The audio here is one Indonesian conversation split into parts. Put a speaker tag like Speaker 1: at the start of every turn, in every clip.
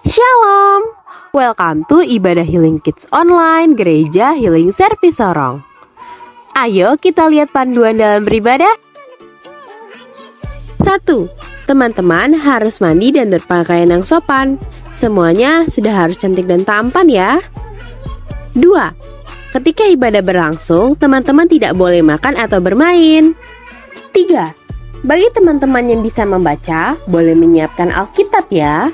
Speaker 1: Shalom, welcome to Ibadah Healing Kids Online Gereja Healing Service Sorong. Ayo kita lihat panduan dalam beribadah. 1. Teman-teman harus mandi dan berpakaian yang sopan. Semuanya sudah harus cantik dan tampan ya. 2. Ketika ibadah berlangsung, teman-teman tidak boleh makan atau bermain. 3. Bagi teman-teman yang bisa membaca, boleh menyiapkan Alkitab ya.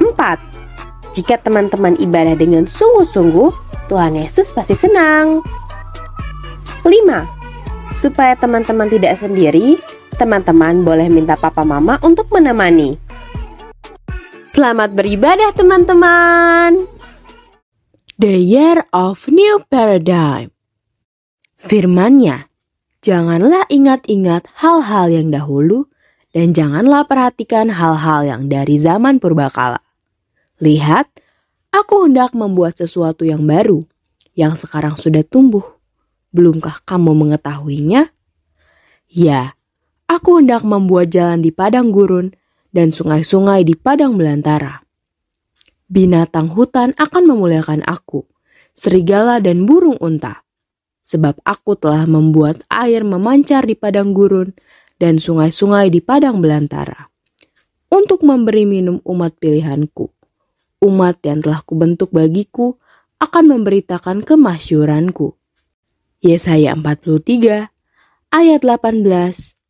Speaker 1: 4. Jika teman-teman ibadah dengan sungguh-sungguh, Tuhan Yesus pasti senang. 5. Supaya teman-teman tidak sendiri, teman-teman boleh minta papa mama untuk menemani. Selamat beribadah teman-teman. The Year of New Paradigm. Firman-Nya, janganlah ingat-ingat hal-hal yang dahulu, dan janganlah perhatikan hal-hal yang dari zaman purbakala. Lihat, aku hendak membuat sesuatu yang baru, yang sekarang sudah tumbuh. Belumkah kamu mengetahuinya? Ya, aku hendak membuat jalan di padang gurun, dan sungai-sungai di padang belantara. Binatang hutan akan memuliakan aku, serigala dan burung unta. Sebab aku telah membuat air memancar di padang gurun dan sungai-sungai di padang belantara. Untuk memberi minum umat pilihanku. Umat yang telah kubentuk bagiku akan memberitakan kemasyhuranku. Yesaya 43 ayat 18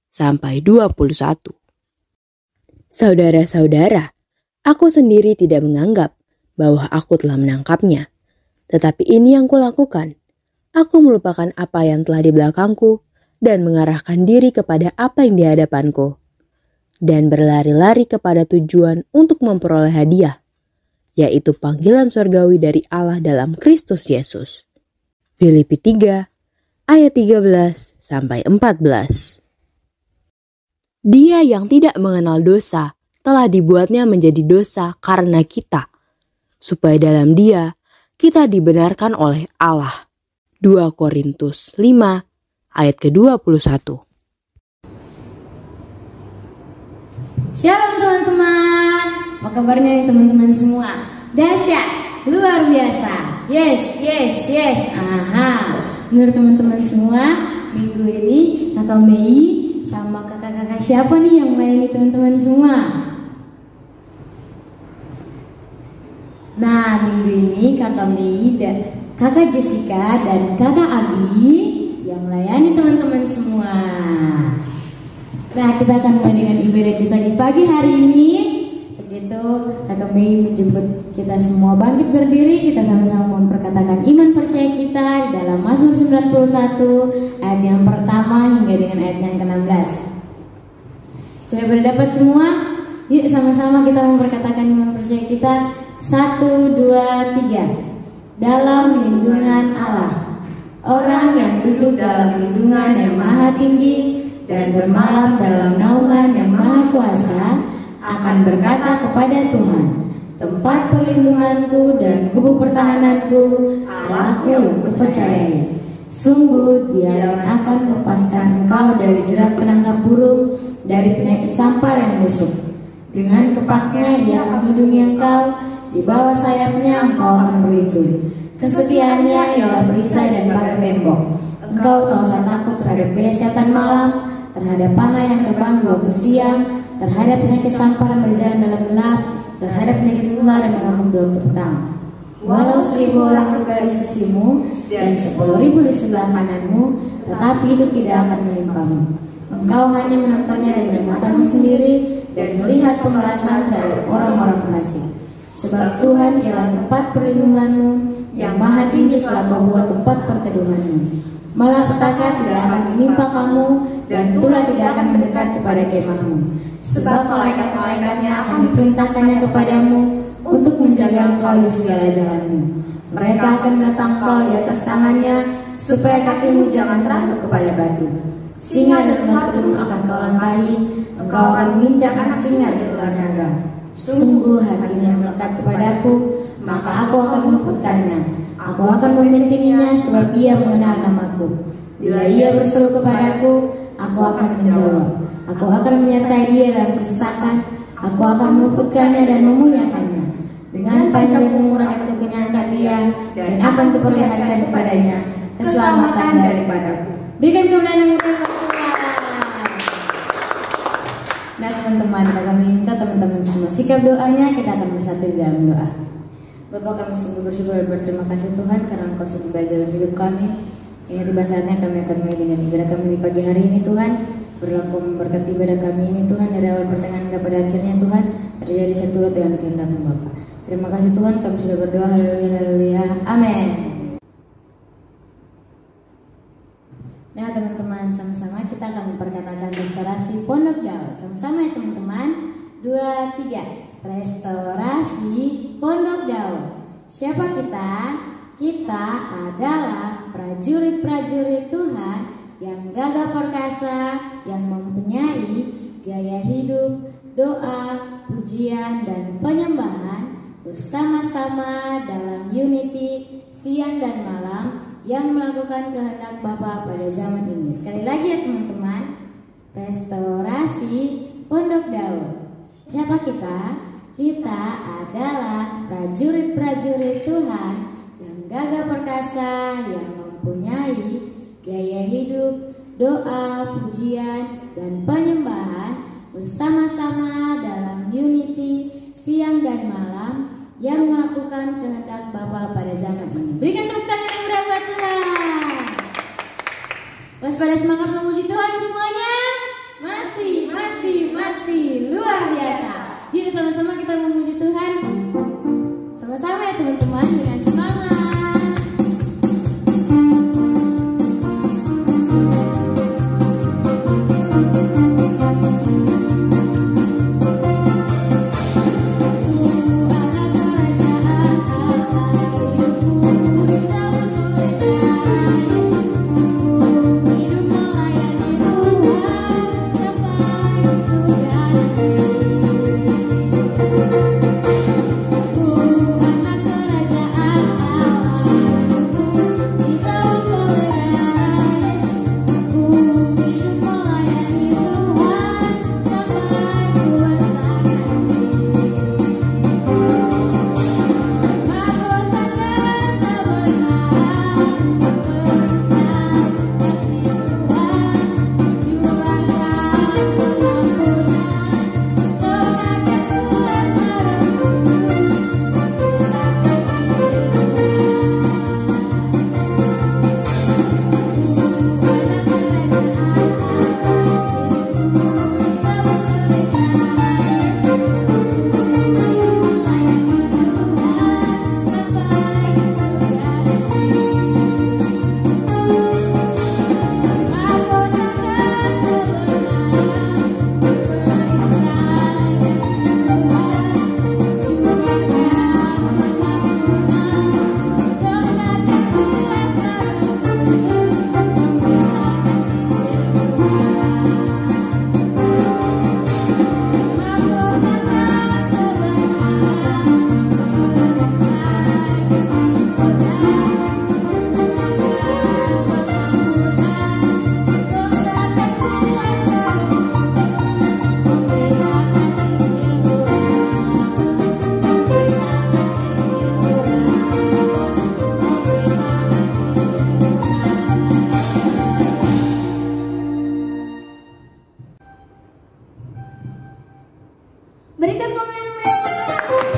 Speaker 1: sampai 21. Saudara-saudara, aku sendiri tidak menganggap bahwa aku telah menangkapnya. Tetapi ini yang kulakukan. Aku melupakan apa yang telah di belakangku dan mengarahkan diri kepada apa yang di hadapanku. Dan berlari-lari kepada tujuan untuk memperoleh hadiah, yaitu panggilan surgawi dari Allah dalam Kristus Yesus. Filipi 3 ayat 13 sampai 14. Dia yang tidak mengenal dosa telah dibuatnya menjadi dosa karena kita, supaya dalam Dia kita dibenarkan oleh Allah. 2 Korintus 5 ayat ke-21.
Speaker 2: Shalom teman-teman, apa kabarnya nih teman-teman semua? Dahsyat, luar biasa. Yes. Aha. Menurut teman-teman semua, minggu ini Kakak Mei sama kakak-kakak siapa nih yang melayani teman-teman semua? Nah, minggu ini Kakak Mei dan Kakak Jessica dan Kakak Adi yang melayani teman-teman semua. Nah, kita akan mulai dengan ibadah kita di pagi hari ini. Untuk itu, Kakak Mei menjemput kita semua bangkit berdiri. Kita sama-sama memperkatakan iman percaya kita di dalam Mazmur 91 ayat yang pertama hingga dengan ayat yang ke-16. Sudah berdapat semua? Yuk sama-sama kita memperkatakan iman percaya kita. 1, 2, 3. Dalam lindungan Allah, orang yang duduk dalam lindungan yang maha tinggi dan bermalam dalam naungan yang maha kuasa akan berkata kepada Tuhan, tempat perlindunganku dan kubu pertahananku, Allahku yang kupercayai. Sungguh Dia yang akan melepaskan engkau dari jerat penangkap burung, dari penyakit sampar yang busuk. Dengan kepaknya Ia akan melindungi engkau, di bawah sayapnya engkau akan berlindung. Kesetiaannya ialah perisai dan pagar tembok. Engkau tak usah takut terhadap kedahsyatan malam, terhadap panah yang terbang di waktu siang, terhadap penyakit sampar yang berjalan dalam gelap, terhadap penyakit ular yang mengamuk di waktu petang. Walau 1000 orang berbaris di sisimu dan 10.000 di sebelah kananmu, tetapi itu tidak akan menimpamu. Engkau hanya menontonnya dengan matamu sendiri dan melihat pemerasan dari orang-orang fasik. Sebab Tuhan ialah tempat perlindunganmu, yang maha tinggi telah membuat tempat perteduhanmu. Malapetaka tidak akan menimpa kamu, dan tulah tidak akan mendekat kepada kemahmu. Sebab malaikat-malaikatnya akan diperintahkannya kepadamu untuk menjaga engkau di segala jalanmu. Mereka akan menatang engkau di atas tangannya, supaya kakimu jangan terantuk kepada batu. Singa dan ular terung akan kau langkahi, engkau akan menginjak anak singa dan ular naga. Sungguh hatinya melekat kepadaku, maka aku akan meluputkannya. Aku akan membentenginya sebab ia mengenal namaku. Bila ia berseru kepadaku, aku akan menjawab. Aku akan menyertai dia dalam kesesakan. Aku akan meluputkannya dan memuliakannya. Dengan panjang umur akan kukenyangkan dia, dan akan kuperlihatkan kepadanya keselamatan daripadaku. Berikan kemuliaan yang utama Tuhan. Nah teman-teman, kami minta teman-teman semua sikap doanya, kita akan bersatu di dalam doa. Bapa, kami sungguh bersyukur dan berterima kasih Tuhan karena Engkau sungguh baik dalam hidup kami. Ini tiba saatnya kami akan mulai dengan ibadah kami di pagi hari ini Tuhan. Berlaku memberkati ibadah kami ini Tuhan, dari awal pertengahan hingga pada akhirnya Tuhan, terjadi seturut dengan kehendak-Mu Bapa. Terima kasih Tuhan, kami sudah berdoa. Haleluya, haleluya, amin. Nah teman-teman, sama-sama kita akan memperkatakan restorasi Pondok Daud. Sama-sama ya teman-teman. 2, 3. Restorasi Pondok Daud. Siapa kita? Kita adalah prajurit-prajurit Tuhan yang gagah perkasa, yang mempunyai gaya hidup, doa, pujian, dan penyembahan bersama-sama dalam unity siang dan malam yang melakukan kehendak Bapa pada zaman ini. Sekali lagi ya teman-teman, restorasi Pondok Daud. Siapa kita? Kita adalah prajurit-prajurit Tuhan yang gagah perkasa, yang mempunyai gaya hidup, doa, pujian, dan penyembahan bersama-sama dalam unity siang dan malam yang melakukan kehendak Bapa pada zaman ini. Berikan tepuk tangan yang meriah buat Tuhan. Waspada semangat memuji Tuhan semuanya. Masih luar biasa. Yuk sama-sama kita memuji Tuhan. Sama-sama ya teman-teman, dengan semangat. Berikan komen yang meriah buat Tuhan.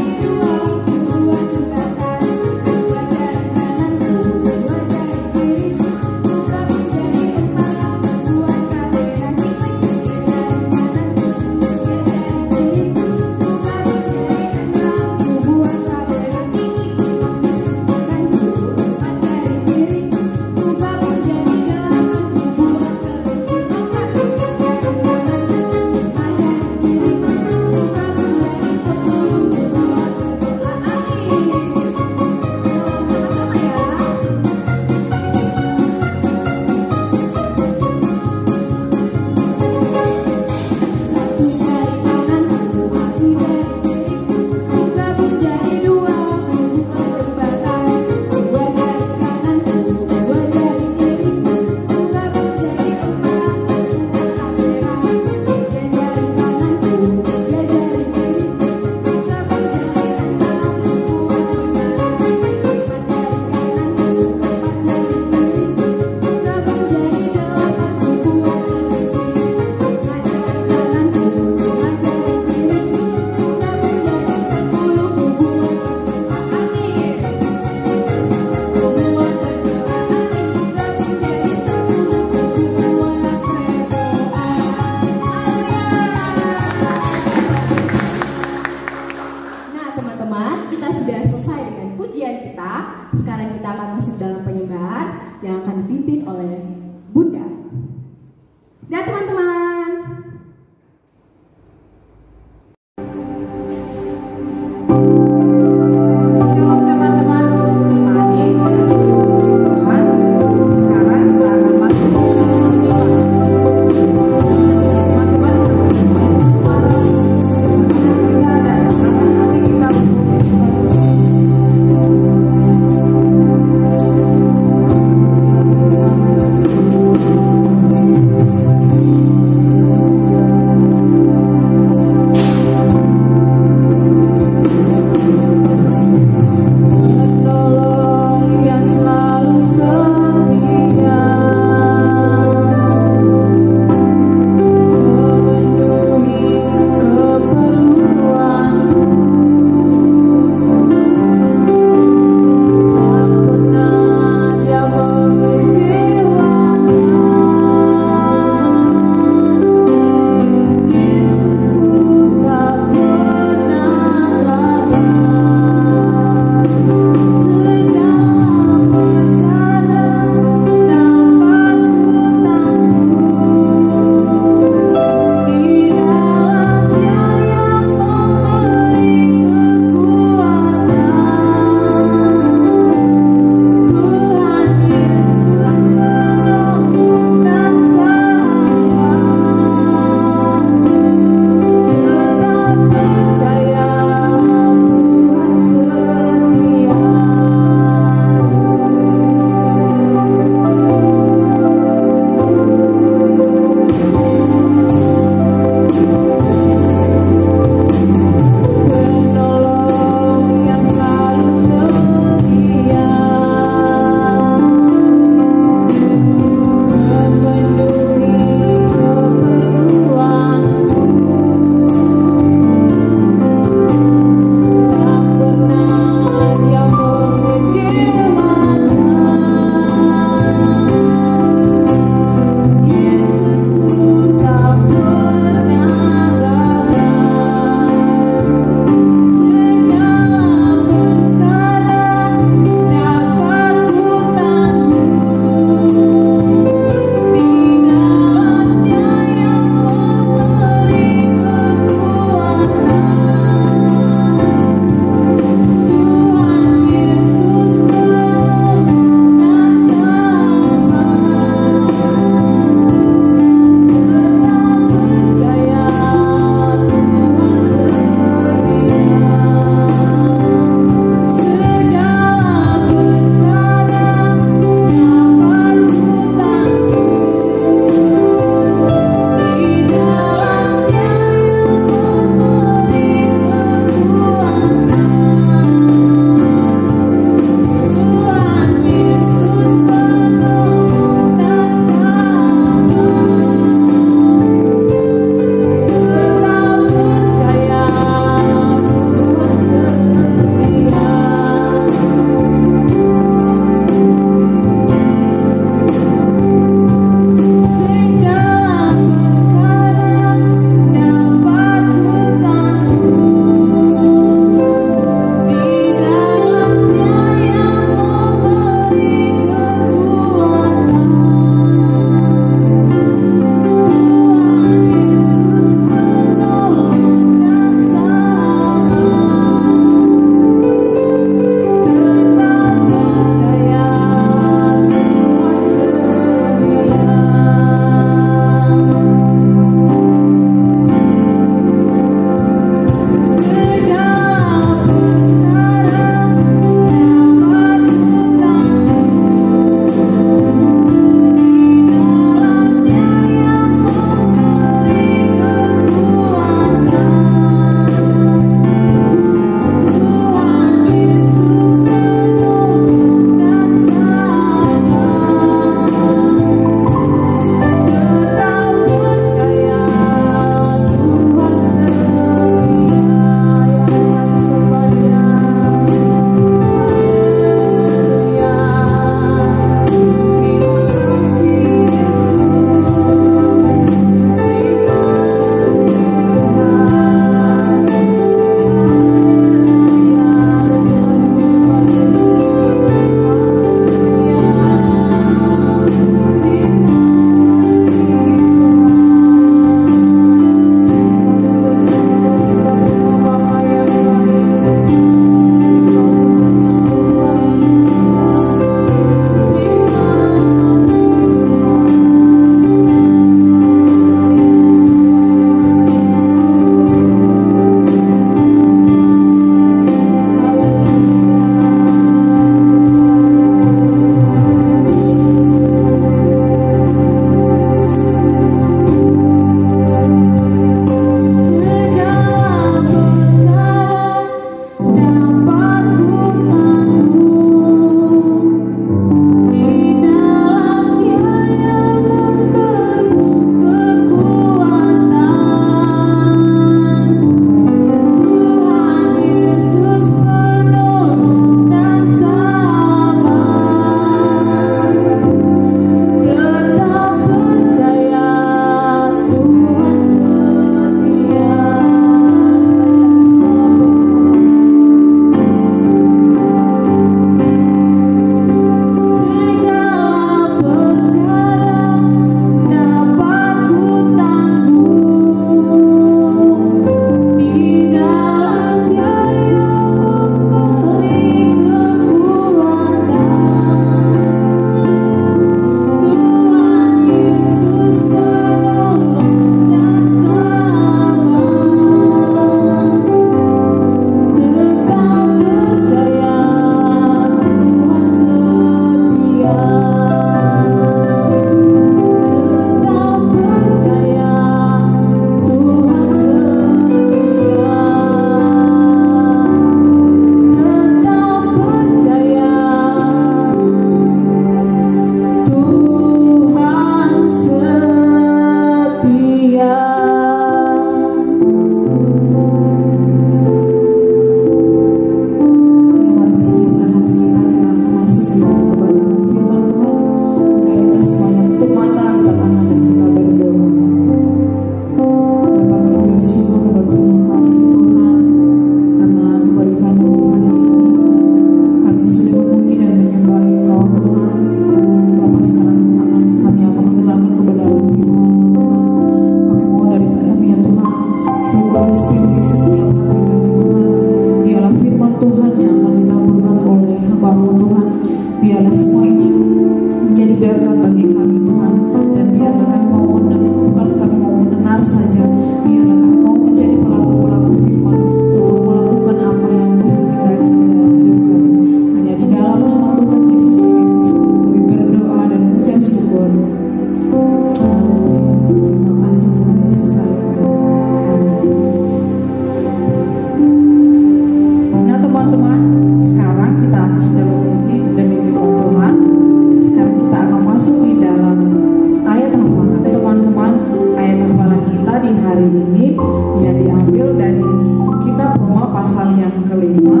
Speaker 3: yang kelima,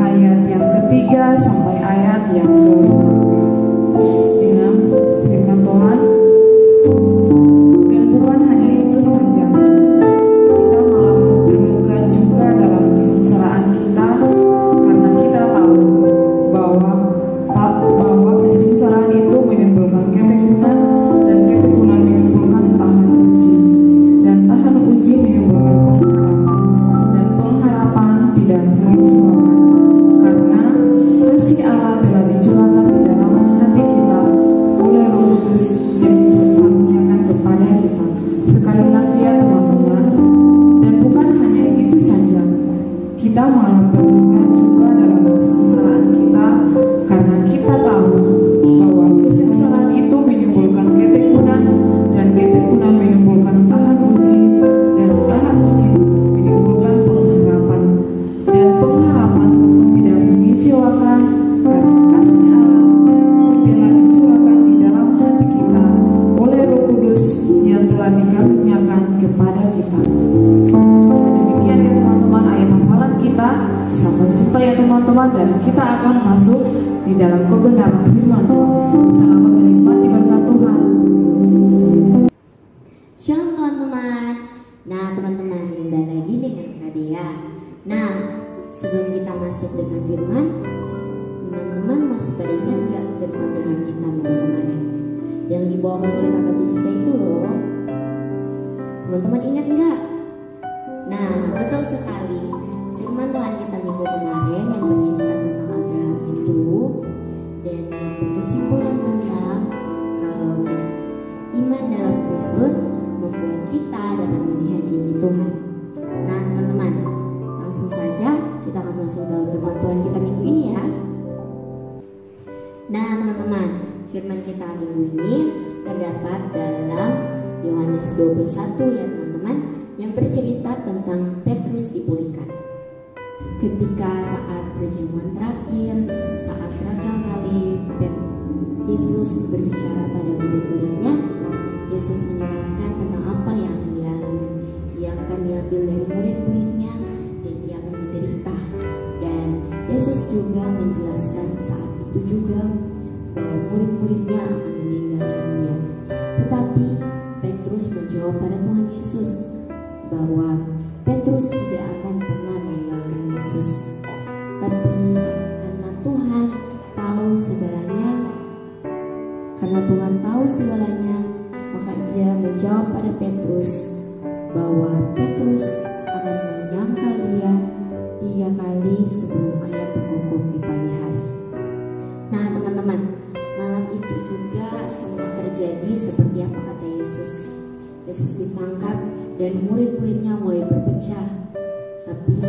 Speaker 3: ayat yang ketiga sampai ayat yang kelima. Dengan firman Tuhan, dan bukan hanya itu saja, kita malah berduka juga dalam kesengsaraan kita, karena kita tahu bahwa kesengsaraan itu menimbulkan ketekunan, dan ketekunan menimbulkan tahan uji, dan tahan uji menimbulkan pengharapan, dan pengharapan tidak mengecewakan, karena kasih Allah telah dicurahkan di dalam hati kita oleh Roh Kudus yang dikaruniakan kepada kita. Sekali lagi ya teman-teman, dan bukan hanya itu saja, kita malah berduka juga dalam kesengsaraan kita, karena kita tahu bahwa kesengsaraan itu menimbulkan ketekunan, dan ketekunan menimbulkan tahan uji, dan tahan uji menimbulkan pengharapan, dan pengharapan tidak mengecewakan, karena kasih Allah telah dicurahkan di dalam hati kita oleh Roh Kudus yang telah dikaruniakan kepada kita. Demikian ya teman-teman ayat hafalan kita. Sampai jumpa ya teman-teman, dan kita akan masuk di dalam kebenaran firman Tuhan. Selamat menikmati berkat Tuhan.
Speaker 2: Shalom teman-teman. Nah teman-teman, kembali lagi dengan Kak Dea. Nah, sebelum kita masuk dengan firman, teman-teman masih pada ingat nggak firman Tuhan kita minggu kemarin yang dibawakan oleh Kakak Jessica itu loh? Teman-teman ingat nggak? Nah, betul sekali. Firman Tuhan kita minggu kemarin yang bercerita tentang Abraham itu, dan yang berkesimpulan tentang kalau iman dalam Kristus membuat kita dapat melihat janji Tuhan. Nah teman-teman, langsung saja kita akan masuk dalam firman Tuhan kita minggu ini ya. Nah teman-teman, firman kita minggu ini terdapat dalam Yohanes 21 ya teman-teman, yang bercerita tentang Petrus dipulihkan. Ketika saat perjamuan terakhir, saat terakhir kali Yesus berbicara pada murid-muridnya, Yesus menjelaskan tentang apa yang akan dialami. Dia akan diambil dari murid-muridnya dan dia akan menderita. Dan Yesus juga menjelaskan saat itu juga bahwa murid-muridnya akan meninggalkan dia. Tetapi Petrus menjawab pada Tuhan Yesus bahwa Petrus tidak akan pernah meninggalkan Yesus. Tapi karena Tuhan tahu segalanya, maka ia menjawab pada Petrus bahwa Petrus akan menyangkal dia 3 kali sebelum ayam berkokok di pagi hari. Nah teman-teman, malam itu juga semua terjadi seperti apa kata Yesus. Yesus ditangkap dan murid-muridnya mulai berpecah. Tapi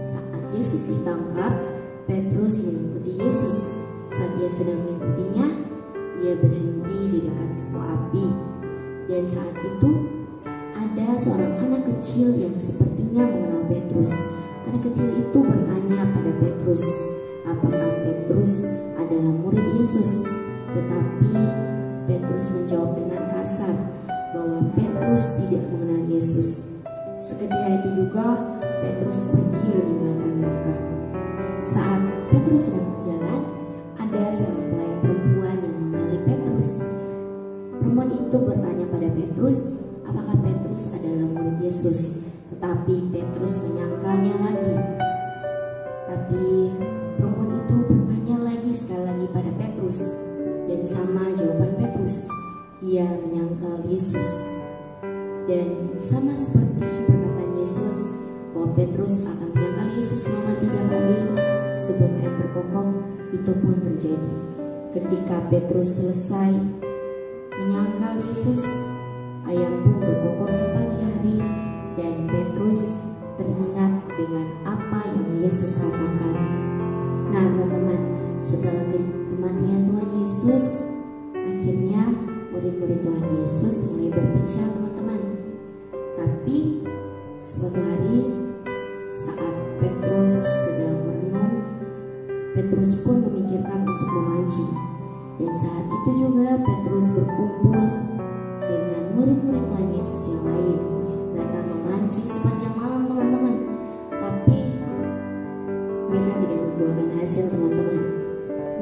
Speaker 2: saat Yesus ditangkap, Petrus mengikuti Yesus. Saat ia sedang mengikutinya, ia berhenti di dekat sebuah api. Dan saat itu ada seorang anak kecil yang sepertinya mengenal Petrus. Anak kecil itu bertanya pada Petrus, apakah Petrus adalah murid Yesus? Tetapi Petrus menjawab dengan kasar bahwa Petrus tidak mengenal Yesus. Seketika itu juga Petrus pergi meninggalkan mereka. Saat Petrus sedang berjalan, ada seorang pelayan perempuan yang mengenali Petrus. Perempuan itu bertanya pada Petrus, apakah Petrus adalah murid Yesus? Tetapi Petrus menyangkalnya lagi. Tapi perempuan itu bertanya lagi sekali lagi pada Petrus, dan sama jawaban Petrus, ia menyangkal Yesus. Dan sama seperti perkataan Yesus bahwa Petrus akan menyangkal Yesus selama 3 kali sebelum ayam berkokok, itu pun terjadi. Ketika Petrus selesai menyangkal Yesus, ayam pun berkokok di pagi hari, dan Petrus teringat dengan apa yang Yesus katakan. Nah teman-teman, setelah kematian Tuhan Yesus, akhirnya murid-murid Tuhan Yesus mulai berpecah teman-teman. Tapi suatu hari saat Petrus sedang merenung, Petrus pun memikirkan untuk memancing. Dan saat itu juga Petrus berkumpul dengan murid-murid Tuhan Yesus yang lain. Mereka memancing sepanjang malam teman-teman. Tapi mereka tidak membuahkan hasil, teman-teman.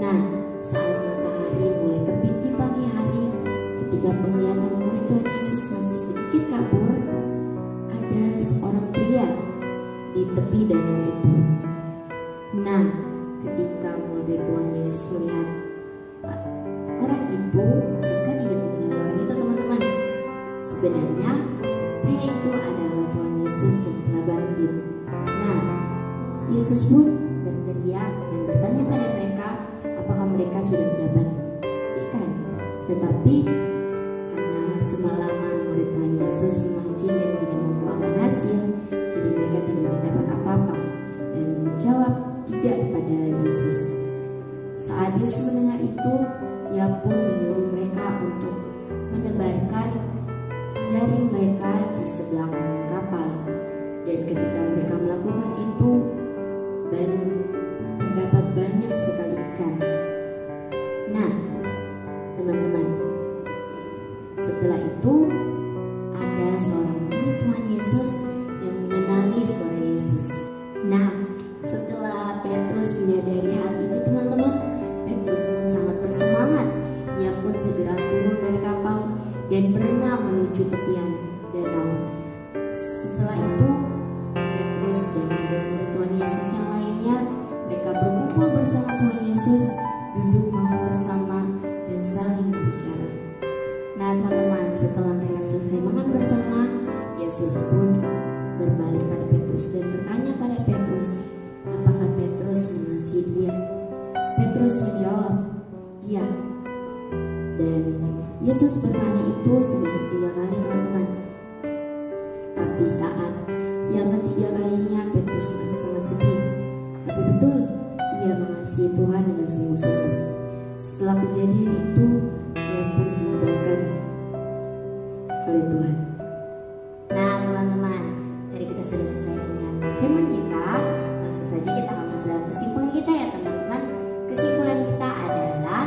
Speaker 2: Nah, saat matahari mulai terbit di pagi hari, ketika penglihatan murid Tuhan Yesus masih sedikit kabur, ada seorang pria di tepi danau itu. Nah, ketika murid Tuhan Yesus melihat orang itu, mereka tidak mengenal orang itu, teman-teman. Sebenarnya pria itu adalah Tuhan Yesus yang telah bangkit. Nah, Yesus pun berteriak dan bertanya pada mereka apakah mereka sudah mendapat ikan. Tetapi karena semalaman murid Tuhan Yesus memancing dan tidak membuahkan hasil, jadi mereka tidak mendapat apa-apa dan menjawab tidak pada Yesus. Saat Yesus mendengar itu, Ia pun menyuruh mereka untuk menebarkan jaring mereka di sebelah kanan kapal. Dan ketika mereka melakukan itu, dan terdapat banyak sekali ikan. Nah, teman-teman, setelah itu ada seorang murid Tuhan Yesus yang mengenali suara Yesus. Nah, setelah Petrus menyadari hal itu, teman-teman, Petrus pun sangat bersemangat. Ia pun segera turun dari kapal dan berenang menuju tepian danau. Setelah itu, Petrus dan murid-murid Tuhan Yesus yang lainnya, mereka berkumpul bersama Tuhan Yesus, duduk makan bersama dan saling berbicara. Nah, teman-teman, setelah mereka selesai makan bersama, Yesus pun berbalik pada Petrus dan bertanya pada Petrus, apakah Petrus mengasihi dia? Petrus menjawab, iya. Dan Yesus bertanya itu sebanyak 3 kali, teman-teman. Tapi saat yang ketiga kalinya, Petrus merasa sangat sedih. Tapi betul, ia mengasihi Tuhan dengan sungguh-sungguh. Setelah kejadian itu, ia pun diubahkan oleh Tuhan. Nah, teman-teman, tadi kita sudah selesai dengan firman kita. Langsung saja kita akan masuk dalam kesimpulan kita ya, teman-teman. Kesimpulan kita adalah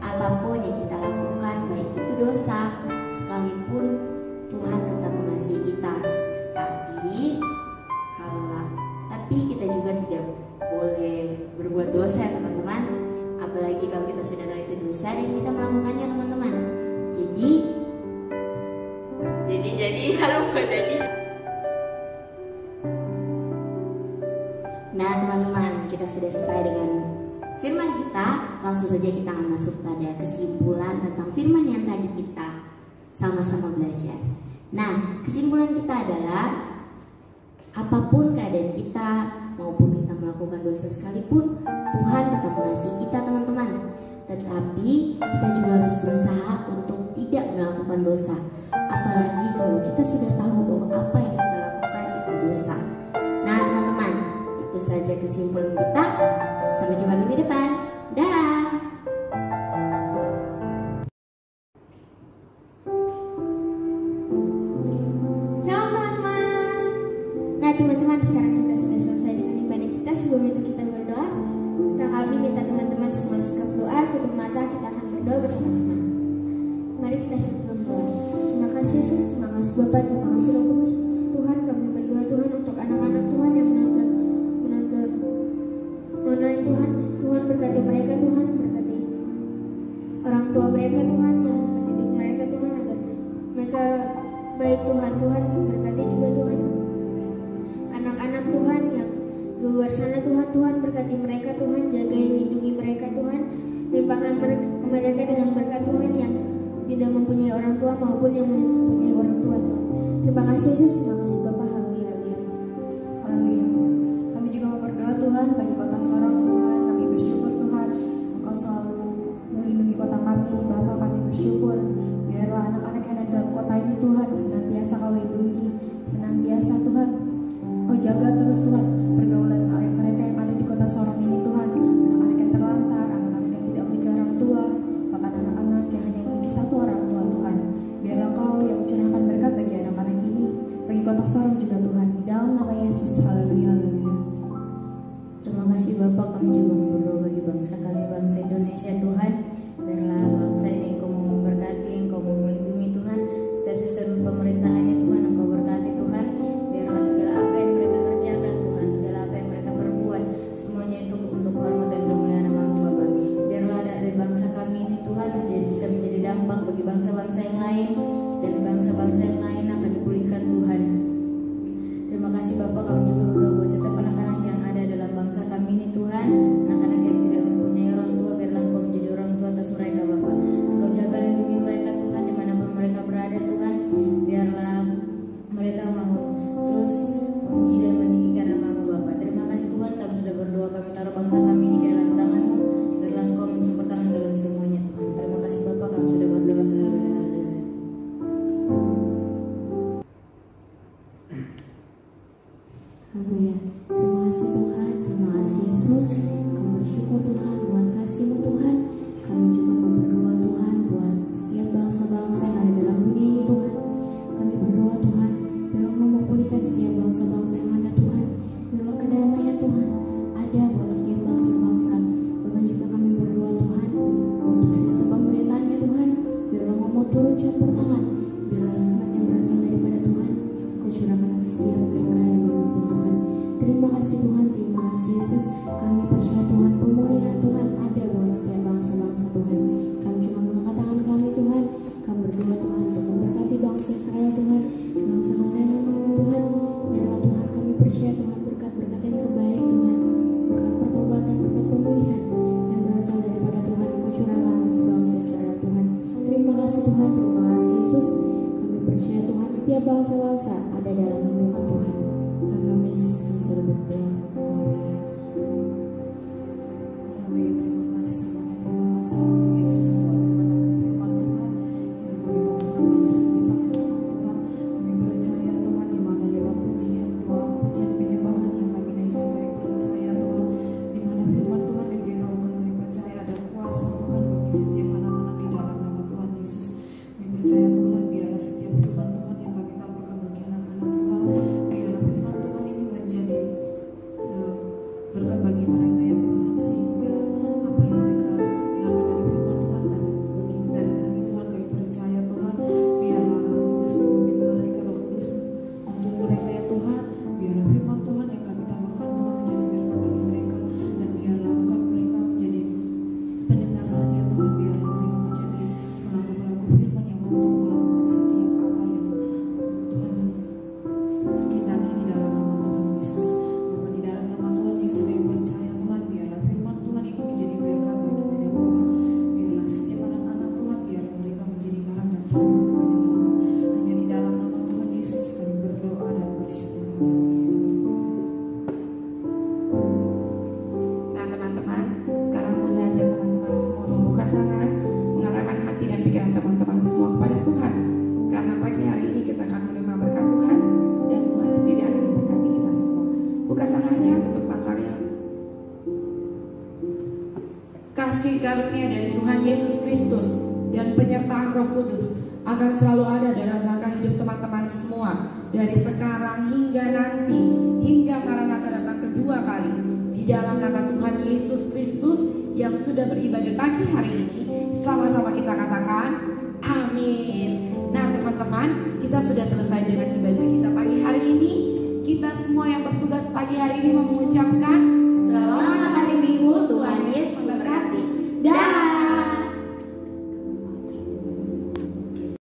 Speaker 2: apapun yang kita lakukan, baik itu dosa, sekalipun Tuhan tetap mengasihi kita. Tapi kita juga tidak boleh berbuat dosa ya, teman-teman. Apalagi kalau kita sudah tahu itu dosa dan kita melakukannya, teman-teman. Jadi Nah, teman-teman, kita sudah selesai dengan firman kita. Langsung saja kita akan masuk pada kesimpulan tentang firman yang tadi kita sama-sama belajar. Nah, kesimpulan kita adalah apapun keadaan kita, maupun kita melakukan dosa sekalipun, Tuhan tetap mengasihi kita, teman-teman. Tetapi kita juga harus berusaha untuk tidak melakukan dosa. Apalagi kalau kita sudah tahu bahwa apa yang kita lakukan itu dosa. Nah, teman-teman, itu saja kesimpulan kita. Sampai jumpa minggu depan. Dah. Teman-teman, sekarang kita sudah selesai dengan ibadah kita. Sebelum itu kita berdoa. Kami minta teman-teman semua sikap doa, tutup mata, kita akan berdoa bersama-sama. Mari kita sikap doa. Terima kasih Yesus, terima kasih Bapak, terima kasih Roh Kudus. Tuhan, kami berdoa Tuhan untuk anak-anak Tuhan yang menonton online Tuhan. Tuhan berkati mereka, Tuhan berkati orang tua mereka, Tuhan yang mendidik mereka, Tuhan agar mereka baik, Tuhan. Tuhan berkati juga Tuhan anak-anak Tuhan yang di luar sana, Tuhan. Tuhan berkati mereka, Tuhan, jaga dan lindungi mereka, Tuhan. Limpahkan mereka dengan berkat, Tuhan, yang tidak mempunyai orang tua maupun yang mempunyai orang tua, Tuhan. Terima kasih Yesus, terima kasih Bapak. Haleluya.
Speaker 3: Haleluya. Kami juga mau berdoa Tuhan bagi kota Sorong, Tuhan. Kami bersyukur Tuhan, Engkau selalu melindungi kota kami ini, Bapak. Kami bersyukur biarlah anak-anak yang ada dalam kota ini, Tuhan, senantiasa Kau lindungi, senantiasa Tuhan Kau jaga terus, Tuhan, pergaulan mereka yang ada di kota Sorong ini, Tuhan. Anak-anak yang terlantar, anak-anak yang tidak memiliki orang tua, bahkan anak-anak yang hanya memiliki satu orang tua, Tuhan. Biarlah Kau yang mencurahkan berkat bagi anak-anak ini, bagi kota Sorong juga, Tuhan. Di dalam nama Yesus, haleluya, haleluya.
Speaker 2: Terima kasih Bapak. Kami juga berdoa bagi bangsa kami, bangsa Indonesia, Tuhan. Biarlah bangsa ini Engkau memberkati, Engkau melindungi, Tuhan. Setiap pemerintahannya, Tuhan, Engkau berkati, Tuhan. Biarlah segala apa yang mereka kerjakan, Tuhan, Yesus, kami bersyukur Tuhan buat kasih-Mu Tuhan. Kami juga mau berdoa Tuhan buat setiap bangsa-bangsa yang ada dalam dunia ini Tuhan. Kami berdoa Tuhan, biarlah mau pulihkan setiap bangsa-bangsa yang ada Tuhan. Biarlah kedamaian Tuhan ada buat setiap bangsa-bangsa. Bahkan juga kami berdoa Tuhan untuk sistem pemerintahnya Tuhan. Biarlah mau turut campur tangan. Biarlah hikmat yang berasal daripada Tuhan Kau curahkan atas setiap mereka yang memimpin Tuhan. Terima kasih Tuhan, terima kasih Yesus. Kami percaya Tuhan, pemulihan Tuhan ada buat setiap bangsa-bangsa Tuhan. Kami cuma mengangkat tangan kami Tuhan. Kami berdoa Tuhan untuk memberkati bangsa Israel Tuhan, bangsa kesayangan kami Tuhan. Biarlah Tuhan kami percaya Tuhan berkat-berkat yang terbaik Tuhan, berkat pertobatan, berkat pemulihan yang berasal daripada Tuhan Kau curahkan atas bangsa Israel Tuhan. Terima kasih Tuhan, terima kasih Yesus. Kami percaya Tuhan setiap bangsa-bangsa ada dalam lindungan Tuhan. Dalam nama Yesus kami sudah berdoa.
Speaker 4: Kasih karunia dari Tuhan Yesus Kristus dan penyertaan Roh Kudus akan selalu ada dalam langkah hidup teman-teman semua, dari sekarang hingga nanti, hingga Maranatha datang kedua kali. Di dalam nama Tuhan Yesus Kristus yang sudah beribadah pagi hari ini, sama-sama kita katakan amin. Nah teman-teman, kita sudah selesai dengan ibadah kita pagi hari ini. Kita semua yang bertugas pagi hari ini mengucapkan